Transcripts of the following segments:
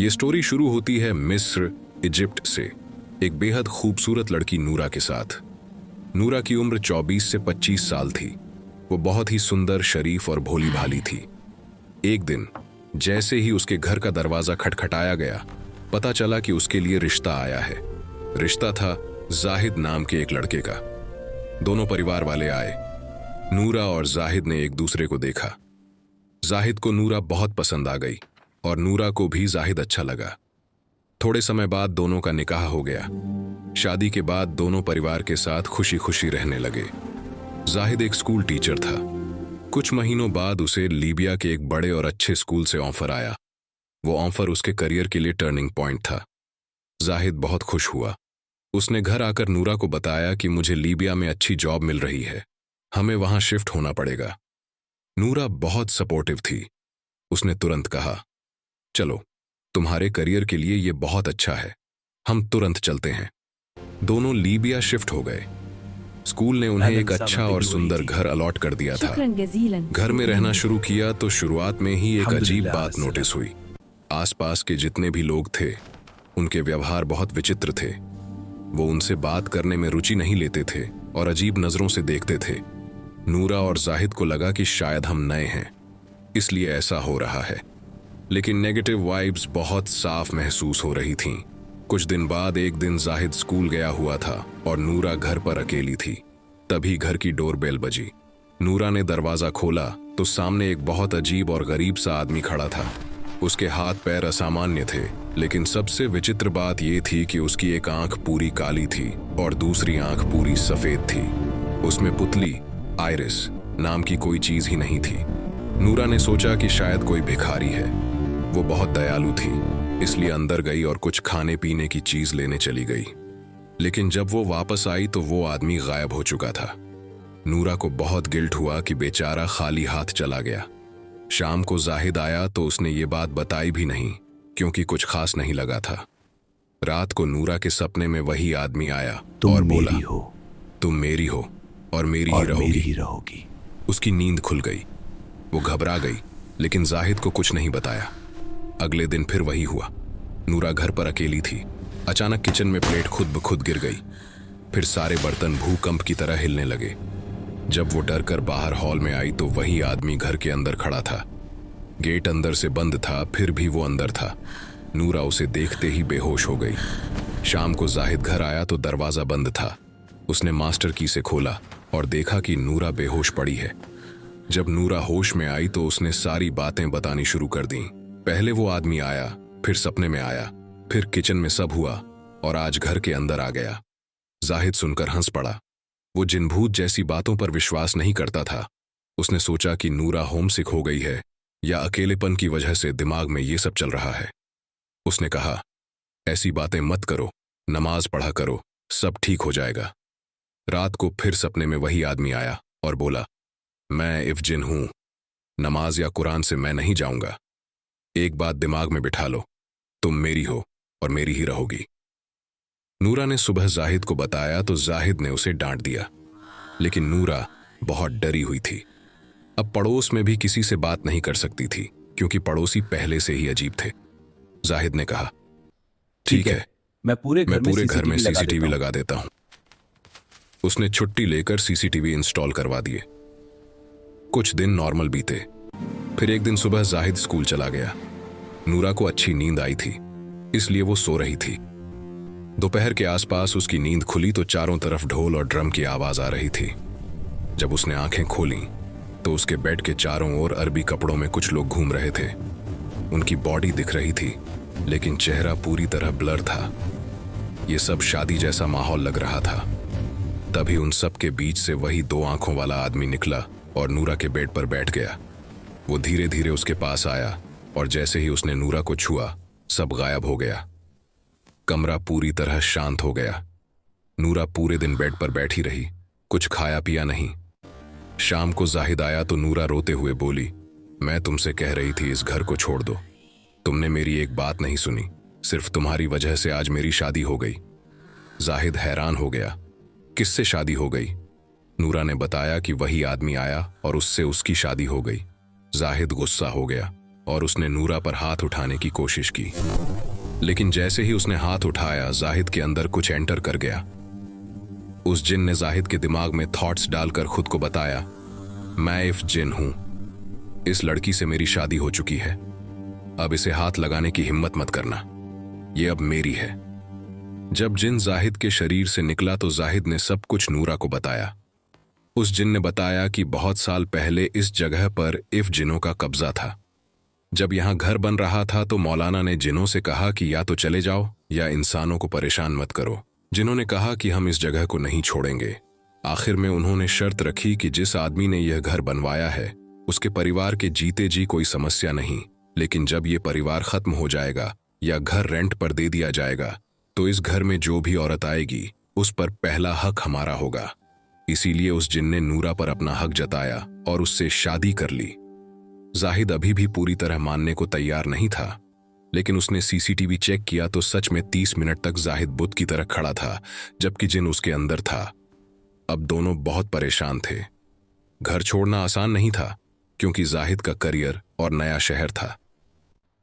ये स्टोरी शुरू होती है मिस्र, इजिप्ट से एक बेहद खूबसूरत लड़की नूरा के साथ। नूरा की उम्र 24 से 25 साल थी। वो बहुत ही सुंदर, शरीफ और भोली भाली थी। एक दिन जैसे ही उसके घर का दरवाजा खटखटाया गया, पता चला कि उसके लिए रिश्ता आया है। रिश्ता था जाहिद नाम के एक लड़के का। दोनों परिवार वाले आए। नूरा और जाहिद ने एक दूसरे को देखा। जाहिद को नूरा बहुत पसंद आ गई और नूरा को भी जाहिद अच्छा लगा। थोड़े समय बाद दोनों का निकाह हो गया। शादी के बाद दोनों परिवार के साथ खुशी खुशी रहने लगे। जाहिद एक स्कूल टीचर था। कुछ महीनों बाद उसे लीबिया के एक बड़े और अच्छे स्कूल से ऑफर आया। वो ऑफर उसके करियर के लिए टर्निंग पॉइंट था। जाहिद बहुत खुश हुआ। उसने घर आकर नूरा को बताया कि मुझे लीबिया में अच्छी जॉब मिल रही है, हमें वहां शिफ्ट होना पड़ेगा। नूरा बहुत सपोर्टिव थी। उसने तुरंत कहा, चलो, तुम्हारे करियर के लिए ये बहुत अच्छा है, हम तुरंत चलते हैं। दोनों लीबिया शिफ्ट हो गए। स्कूल ने उन्हें एक अच्छा और सुंदर घर अलॉट कर दिया था। घर में रहना शुरू किया तो शुरुआत में ही एक अजीब बात नोटिस हुई। आसपास के जितने भी लोग थे, उनके व्यवहार बहुत विचित्र थे। वो उनसे बात करने में रुचि नहीं लेते थे और अजीब नजरों से देखते थे। नूरा और जाहिद को लगा कि शायद हम नए हैं, इसलिए ऐसा हो रहा है। लेकिन नेगेटिव वाइब्स बहुत साफ महसूस हो रही थीं। कुछ दिन बाद एक दिन जाहिद स्कूल गया हुआ था और नूरा घर पर अकेली थी। तभी घर की डोरबेल बजी। नूरा ने दरवाजा खोला तो सामने एक बहुत अजीब और गरीब सा आदमी खड़ा था। उसके हाथ पैर असामान्य थे, लेकिन सबसे विचित्र बात यह थी कि उसकी एक आंख पूरी काली थी और दूसरी आंख पूरी सफेद थी। उसमें पुतली, आइरिस नाम की कोई चीज ही नहीं थी। नूरा ने सोचा कि शायद कोई भिखारी है। वो बहुत दयालु थी, इसलिए अंदर गई और कुछ खाने पीने की चीज लेने चली गई। लेकिन जब वो वापस आई तो वो आदमी गायब हो चुका था। नूरा को बहुत गिल्ट हुआ कि बेचारा खाली हाथ चला गया। शाम को जाहिद आया तो उसने ये बात बताई भी नहीं, क्योंकि कुछ खास नहीं लगा था। रात को नूरा के सपने में वही आदमी आया और बोला, तुम मेरी हो और मेरी ही रहोगी। उसकी नींद खुल गई। वो घबरा गई, लेकिन जाहिद को कुछ नहीं बताया। अगले दिन फिर वही हुआ। नूरा घर पर अकेली थी। अचानक किचन में प्लेट खुद ब खुद गिर गई। फिर सारे बर्तन भूकंप की तरह हिलने लगे। जब वो डर कर बाहर हॉल में आई तो वही आदमी घर के अंदर खड़ा था। गेट अंदर से बंद था, फिर भी वो अंदर था। नूरा उसे देखते ही बेहोश हो गई। शाम को जाहिद घर आया तो दरवाजा बंद था। उसने मास्टर की से खोला और देखा कि नूरा बेहोश पड़ी है। जब नूरा होश में आई तो उसने सारी बातें बतानी शुरू कर दी। पहले वो आदमी आया, फिर सपने में आया, फिर किचन में सब हुआ और आज घर के अंदर आ गया। जाहिद सुनकर हंस पड़ा। वो जिनभूत जैसी बातों पर विश्वास नहीं करता था। उसने सोचा कि नूरा होमसिक हो गई है या अकेलेपन की वजह से दिमाग में ये सब चल रहा है। उसने कहा, ऐसी बातें मत करो, नमाज पढ़ा करो, सब ठीक हो जाएगा। रात को फिर सपने में वही आदमी आया और बोला, मैं इफ्जिन हूं, नमाज या कुरान से मैं नहीं जाऊंगा। एक बात दिमाग में बिठा लो, तुम मेरी हो और मेरी ही रहोगी। नूरा ने सुबह जाहिद को बताया तो जाहिद ने उसे डांट दिया, लेकिन नूरा बहुत डरी हुई थी। अब पड़ोस में भी किसी से बात नहीं कर सकती थी, क्योंकि पड़ोसी पहले से ही अजीब थे। जाहिद ने कहा, ठीक है, मैं पूरे घर में सीसीटीवी लगा देता हूं। उसने छुट्टी लेकर सीसीटीवी इंस्टॉल करवा दिए। कुछ दिन नॉर्मल बीते। फिर एक दिन सुबह जाहिद स्कूल चला गया। नूरा को अच्छी नींद आई थी, इसलिए वो सो रही थी। दोपहर के आसपास उसकी नींद खुली तो चारों तरफ ढोल और ड्रम की आवाज आ रही थी। जब उसने आंखें खोली तो उसके बेड के चारों ओर अरबी कपड़ों में कुछ लोग घूम रहे थे। उनकी बॉडी दिख रही थी, लेकिन चेहरा पूरी तरह ब्लर था। ये सब शादी जैसा माहौल लग रहा था। तभी उन सब के बीच से वही 2 आंखों वाला आदमी निकला और नूरा के बेड पर बैठ गया। वो धीरे धीरे उसके पास आया और जैसे ही उसने नूरा को छुआ, सब गायब हो गया। कमरा पूरी तरह शांत हो गया। नूरा पूरे दिन बेड पर बैठी रही, कुछ खाया पिया नहीं। शाम को जाहिद आया तो नूरा रोते हुए बोली, मैं तुमसे कह रही थी इस घर को छोड़ दो, तुमने मेरी एक बात नहीं सुनी। सिर्फ तुम्हारी वजह से आज मेरी शादी हो गई। जाहिद हैरान हो गया, किससे शादी हो गई? नूरा ने बताया कि वही आदमी आया और उससे उसकी शादी हो गई। जाहिद गुस्सा हो गया। और उसने नूरा पर हाथ उठाने की कोशिश की। लेकिन जैसे ही उसने हाथ उठाया, जाहिद के अंदर कुछ एंटर कर गया। उस जिन ने जाहिद के दिमाग में थॉट्स डालकर खुद को बताया, मैं इफ जिन हूं, इस लड़की से मेरी शादी हो चुकी है, अब इसे हाथ लगाने की हिम्मत मत करना, ये अब मेरी है। जब जिन जाहिद के शरीर से निकला तो जाहिद ने सब कुछ नूरा को बताया। उस जिन ने बताया कि बहुत साल पहले इस जगह पर इफ जिनों का कब्जा था। जब यहां घर बन रहा था तो मौलाना ने जिनों से कहा कि या तो चले जाओ या इंसानों को परेशान मत करो। जिन्होंने कहा कि हम इस जगह को नहीं छोड़ेंगे। आखिर में उन्होंने शर्त रखी कि जिस आदमी ने यह घर बनवाया है उसके परिवार के जीते जी कोई समस्या नहीं, लेकिन जब ये परिवार खत्म हो जाएगा या घर रेंट पर दे दिया जाएगा तो इस घर में जो भी औरत आएगी उस पर पहला हक हमारा होगा। इसीलिए उस जिन ने नूरा पर अपना हक जताया और उससे शादी कर ली। जाहिद अभी भी पूरी तरह मानने को तैयार नहीं था, लेकिन उसने सीसीटीवी चेक किया तो सच में 30 मिनट तक जाहिद बुत की तरह खड़ा था, जबकि जिन उसके अंदर था। अब दोनों बहुत परेशान थे। घर छोड़ना आसान नहीं था क्योंकि जाहिद का करियर और नया शहर था।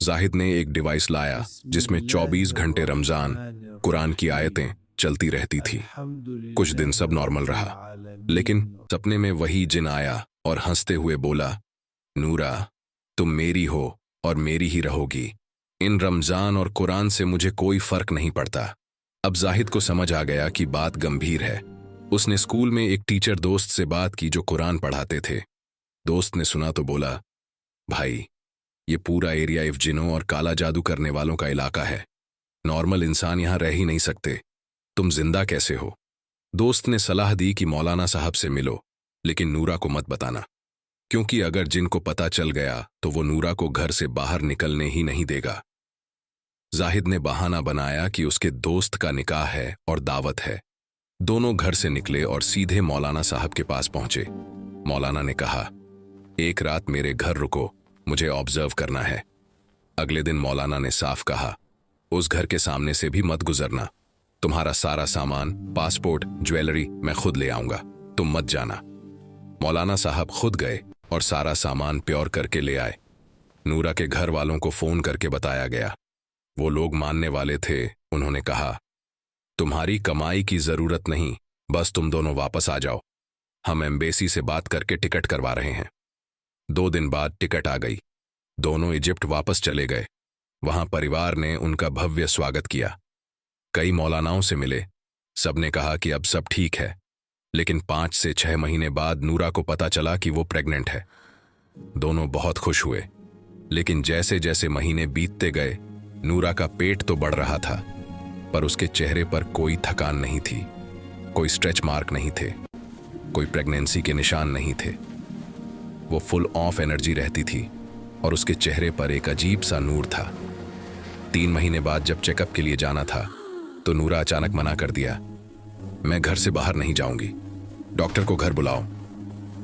जाहिद ने एक डिवाइस लाया जिसमें 24 घंटे रमजान कुरान की आयतें चलती रहती थी। कुछ दिन सब नॉर्मल रहा, लेकिन सपने में वही जिन आया और हंसते हुए बोला, नूरा, तुम मेरी हो और मेरी ही रहोगी। इन रमजान और कुरान से मुझे कोई फर्क नहीं पड़ता। अब जाहिद को समझ आ गया कि बात गंभीर है। उसने स्कूल में एक टीचर दोस्त से बात की जो कुरान पढ़ाते थे। दोस्त ने सुना तो बोला, भाई, ये पूरा एरिया इफ जिनों और काला जादू करने वालों का इलाका है। नॉर्मल इंसान यहां रह ही नहीं सकते। तुम जिंदा कैसे हो? दोस्त ने सलाह दी कि मौलाना साहब से मिलो, लेकिन नूरा को मत बताना, क्योंकि अगर जिनको पता चल गया तो वो नूरा को घर से बाहर निकलने ही नहीं देगा। जाहिद ने बहाना बनाया कि उसके दोस्त का निकाह है और दावत है। दोनों घर से निकले और सीधे मौलाना साहब के पास पहुंचे। मौलाना ने कहा, एक रात मेरे घर रुको, मुझे ऑब्जर्व करना है। अगले दिन मौलाना ने साफ कहा, उस घर के सामने से भी मत गुजरना। तुम्हारा सारा सामान, पासपोर्ट, ज्वेलरी मैं खुद ले आऊंगा, तुम मत जाना। मौलाना साहब खुद गए और सारा सामान प्योर करके ले आए। नूरा के घर वालों को फोन करके बताया गया। वो लोग मानने वाले थे। उन्होंने कहा, तुम्हारी कमाई की जरूरत नहीं, बस तुम दोनों वापस आ जाओ। हम एम्बेसी से बात करके टिकट करवा रहे हैं। 2 दिन बाद टिकट आ गई। दोनों इजिप्ट वापस चले गए। वहां परिवार ने उनका भव्य स्वागत किया। कई मौलानाओं से मिले। सबने कहा कि अब सब ठीक है, लेकिन 5 से 6 महीने बाद नूरा को पता चला कि वो प्रेग्नेंट है। दोनों बहुत खुश हुए, लेकिन जैसे जैसे महीने बीतते गए, नूरा का पेट तो बढ़ रहा था, पर उसके चेहरे पर कोई थकान नहीं थी, कोई स्ट्रेच मार्क नहीं थे, कोई प्रेगनेंसी के निशान नहीं थे। वो फुल ऑफ एनर्जी रहती थी और उसके चेहरे पर एक अजीब सा नूर था। 3 महीने बाद जब चेकअप के लिए जाना था तो नूरा अचानक मना कर दिया, मैं घर से बाहर नहीं जाऊंगी, डॉक्टर को घर बुलाओ।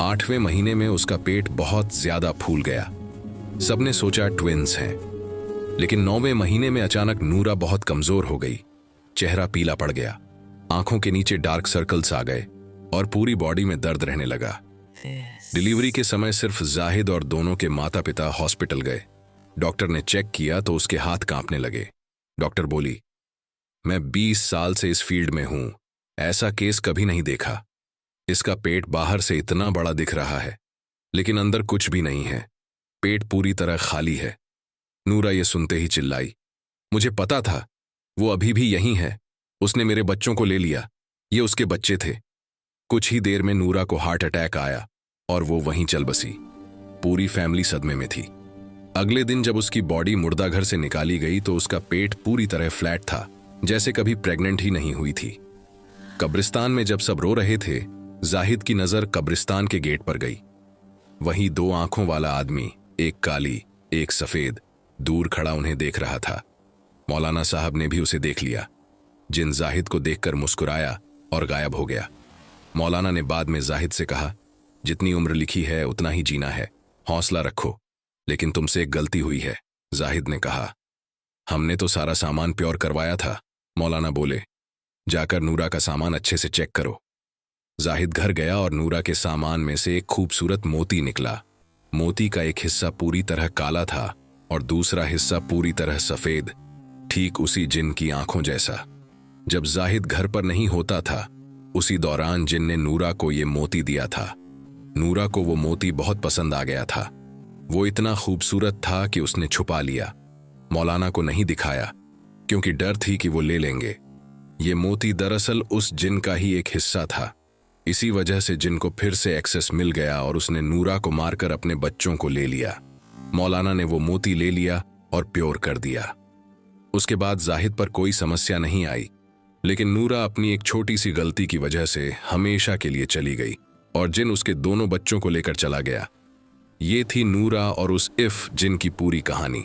8वें महीने में उसका पेट बहुत ज्यादा फूल गया। सबने सोचा ट्विंस हैं, लेकिन 9वें महीने में अचानक नूरा बहुत कमजोर हो गई। चेहरा पीला पड़ गया, आंखों के नीचे डार्क सर्कल्स आ गए और पूरी बॉडी में दर्द रहने लगा। डिलीवरी के समय सिर्फ जाहिद और दोनों के माता पिता हॉस्पिटल गए। डॉक्टर ने चेक किया तो उसके हाथ कांपने लगे। डॉक्टर बोली, मैं 20 साल से इस फील्ड में हूं, ऐसा केस कभी नहीं देखा। इसका पेट बाहर से इतना बड़ा दिख रहा है, लेकिन अंदर कुछ भी नहीं है। पेट पूरी तरह खाली है। नूरा ये सुनते ही चिल्लाई, मुझे पता था, वो अभी भी यहीं है। उसने मेरे बच्चों को ले लिया, ये उसके बच्चे थे। कुछ ही देर में नूरा को हार्ट अटैक आया और वो वहीं चल बसी। पूरी फैमिली सदमे में थी। अगले दिन जब उसकी बॉडी मुर्दा घर से निकाली गई तो उसका पेट पूरी तरह फ्लैट था, जैसे कभी प्रेग्नेंट ही नहीं हुई थी। कब्रिस्तान में जब सब रो रहे थे, जाहिद की नजर कब्रिस्तान के गेट पर गई। वहीं 2 आंखों वाला आदमी, एक काली एक सफेद, दूर खड़ा उन्हें देख रहा था। मौलाना साहब ने भी उसे देख लिया। जिन जाहिद को देखकर मुस्कुराया और गायब हो गया। मौलाना ने बाद में जाहिद से कहा, जितनी उम्र लिखी है उतना ही जीना है, हौसला रखो, लेकिन तुमसे एक गलती हुई है। जाहिद ने कहा, हमने तो सारा सामान प्योर करवाया था। मौलाना बोले, जाकर नूरा का सामान अच्छे से चेक करो। जाहिद घर गया और नूरा के सामान में से एक खूबसूरत मोती निकला। मोती का एक हिस्सा पूरी तरह काला था और दूसरा हिस्सा पूरी तरह सफेद, ठीक उसी जिन की आंखों जैसा। जब जाहिद घर पर नहीं होता था, उसी दौरान जिन ने नूरा को ये मोती दिया था। नूरा को वो मोती बहुत पसंद आ गया था। वो इतना खूबसूरत था कि उसने छुपा लिया, मौलाना को नहीं दिखाया, क्योंकि डर थी कि वो ले लेंगे। ये मोती दरअसल उस जिन का ही एक हिस्सा था। इसी वजह से जिन को फिर से एक्सेस मिल गया और उसने नूरा को मारकर अपने बच्चों को ले लिया। मौलाना ने वो मोती ले लिया और प्योर कर दिया। उसके बाद जाहिद पर कोई समस्या नहीं आई, लेकिन नूरा अपनी एक छोटी सी गलती की वजह से हमेशा के लिए चली गई और जिन उसके दोनों बच्चों को लेकर चला गया। ये थी नूरा और उस इफ जिन की पूरी कहानी।